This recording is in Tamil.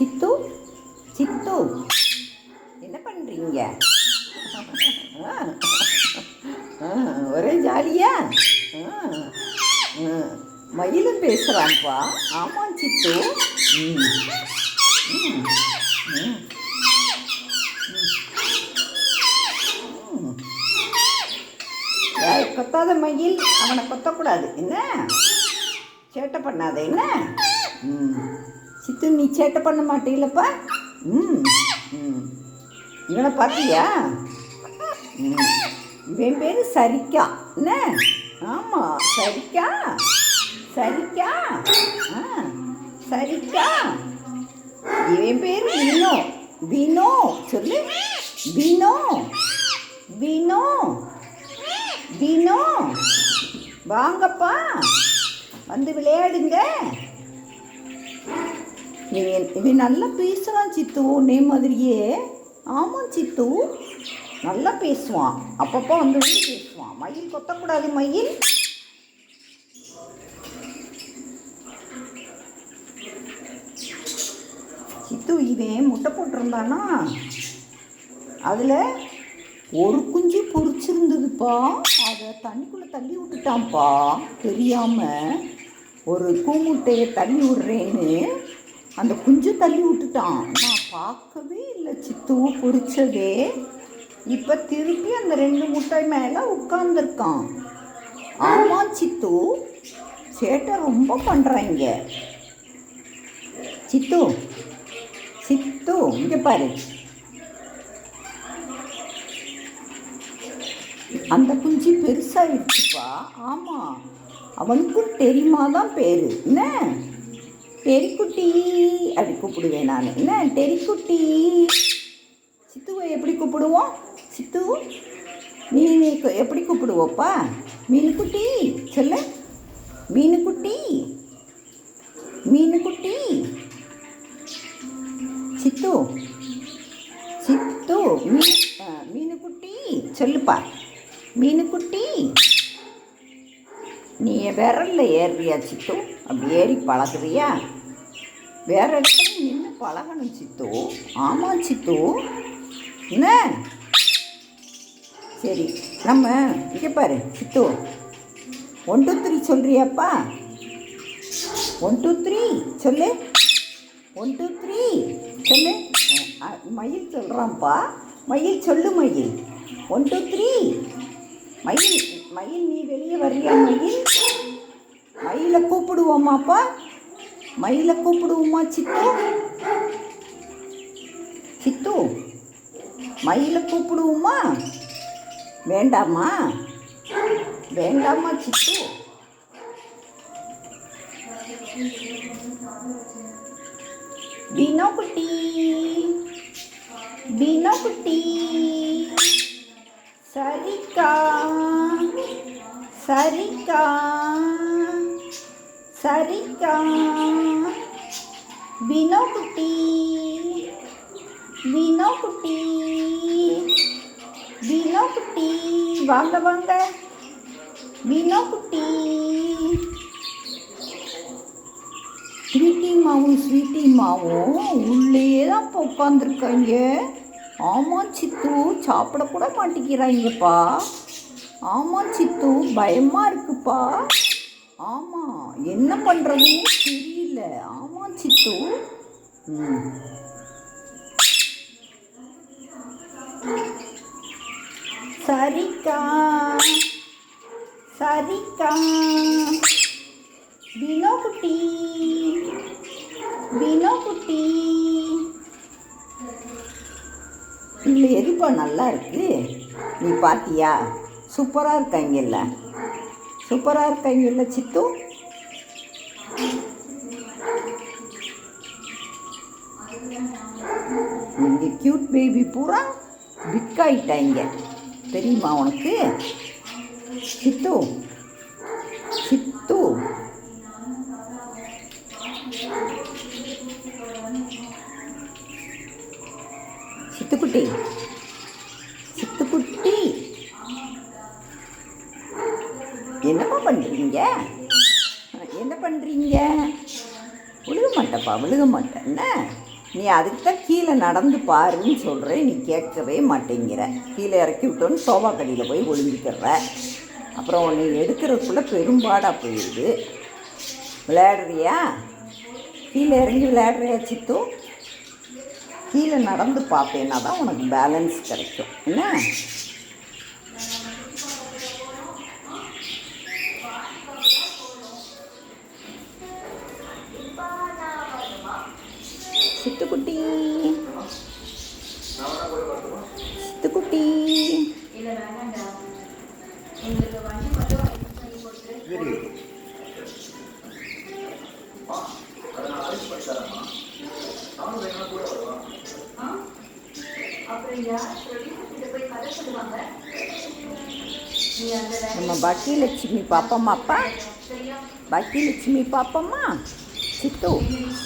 சித்து சித்து என்ன பண்ணுறீங்க? ஒரே ஜாலியா? மயிலும் பேசுகிறான்ப்பா. ஆமாம் சித்து. கொத்தாத மயில் அவனை கொத்தக்கூடாது. என்ன சேட்டை பண்ணாத? என்ன சித்து, நீ சேட்டை பண்ண மாட்டீங்களப்பா? இவனை பார்த்தியா? இவன் பேர் சரிக்கா. என்ன? ஆமாம், சரிக்கா சரிக்கா சரிக்கா. இவன் பேர் வினோ. வினோ சொல்லு. வினோ வினோ வினோ. வாங்கப்பா, வந்து விளையாடுங்க. இவன் நல்லா பேசுவான் சித்து, உன்னே மாதிரியே. ஆமாம் சித்து, நல்லா பேசுவான். அப்பப்போ வந்து பேசுவான். மயில் கொத்தக்கூடாது. மயில் சித்து, இவன் முட்டை போட்டிருந்தானா, அதில் ஒரு குஞ்சு பொறிச்சிருந்ததுப்பா. அதை தண்ணிக்குள்ளே தள்ளி விட்டுட்டான்ப்பா. தெரியாமல் ஒரு கூமுட்டையை தள்ளி விடுறேன்னு அந்த குஞ்சு தள்ளி விட்டுட்டான். நான் பார்க்கவே இல்லை சித்து பொறிச்சதே. இப்போ திருப்பி அந்த 2 முட்டை மேலே உட்கார்ந்துருக்கான். ஆமாம் சித்து, சேட்டை ரொம்ப பண்ணுறாங்க. சித்து சித்து, இங்கே பாரு. அந்த குஞ்சு பெருசாகிடுச்சுப்பா. ஆமாம், அவனுக்கும் தெரியுமா தான் பேர். என்ன டெரிக்குட்டி அப்படி கூப்பிடுவேன் நான். என்ன டெரிக்குட்டி. சித்துவை எப்படி கூப்பிடுவோம்? சித்து, நீ எப்படி கூப்பிடுவோப்பா? மீனுக்குட்டி சொல்ல. மீனுக்குட்டி மீனுக்குட்டி. சித்து சித்து, மீனுக்குட்டி சொல்லுப்பா. மீனுக்குட்டி. நீ விரல்ல ஏறுறியா சித்து? அப்படி ஏறி பழகுறியா? வேற இடத்துல நின்று பழகணும் சித்து. ஆமாம் சித்து. என்ன சரி, நம்ம இங்கே பாரு சித்து. 1 2 3 சொல்கிறியாப்பா? 1 2 3 சொல்லு. 1 2 3 சொல்லு. மயில் சொல்கிறான்ப்பா. மயில் சொல்லு. மயில் 1 2 3. மயில் மயில், நீ வெளியே வர்றியா? மயில் மயிலை கூப்பிடுவோமாப்பா? மயிலை கூப்பிடுவோமா சித்து? சித்து, மயிலை கூப்பிடுவோமா? வேண்டாமா? வேண்டாமா சித்து? வினோ குட்டி வினோ குட்டி. சரிக்கா சரிக்கா சரிக்கா. வினோ குட்டி வினோ குட்டி வினோ குட்டி. வாங்க வாங்க வினோ குட்டி. ஸ்வீட்டி மாவும் உள்ளே தான் இப்போ உட்காந்துருக்காங்க. ஆமாம் சித்து, சாப்பிடக்கூட மாட்டேங்கிறாங்கப்பா. ஆமாம் சித்து, பயமாக இருக்குப்பா. ஆமாம், என்ன பண்ணுறதுன்னு தெரியல. ஆமாம் சித்து. சரிக்கா சரிக்கா. வினோ குட்டி வினோ குட்டி. இல்லை எதுப்பா நல்லா இருக்கு? நீ பார்த்தியா? சூப்பராக இருக்காங்கல்ல? சூப்பராக இருக்காங்கல்ல சித்து? இந்த க்யூட் பேபி பூரா பிக் ஆகிட்டாங்க. தெரியுமா உனக்கு சித்து? சித்து, சித்துக்குட்டி சித்துக்குட்டி, என்னப்பா பண்ணுறீங்க? என்ன பண்ணுறீங்க? விழுக மாட்டேப்பா, விழுக மாட்டேன். என்ன நீ அதுக்கு தான் கீழே நடந்து பாருன்னு சொல்கிறேன், நீ கேட்கவே மாட்டேங்கிற. கீழே இறக்கி விட்டோன்னு சோபா கடியில் போய் ஒளிஞ்சிக்கிற. அப்புறம் உன்னை எடுக்கிறதுக்குள்ளே பெரும்பாடாக போயிடுது. விளையாடுறியா? கீழே இறங்கி விளையாடுறியா சித்து? கீழே நடந்து பார்ப்பேன்னா தான் உனக்கு பேலன்ஸ் கிடைக்கும். என்ன சித்துக்குட்டி, சித்துக்குட்டி, நம்ம பாக்கியலட்சுமி பாப்பம்மாப்பா, பாக்கியலட்சுமி பாப்பம்மா சித்து.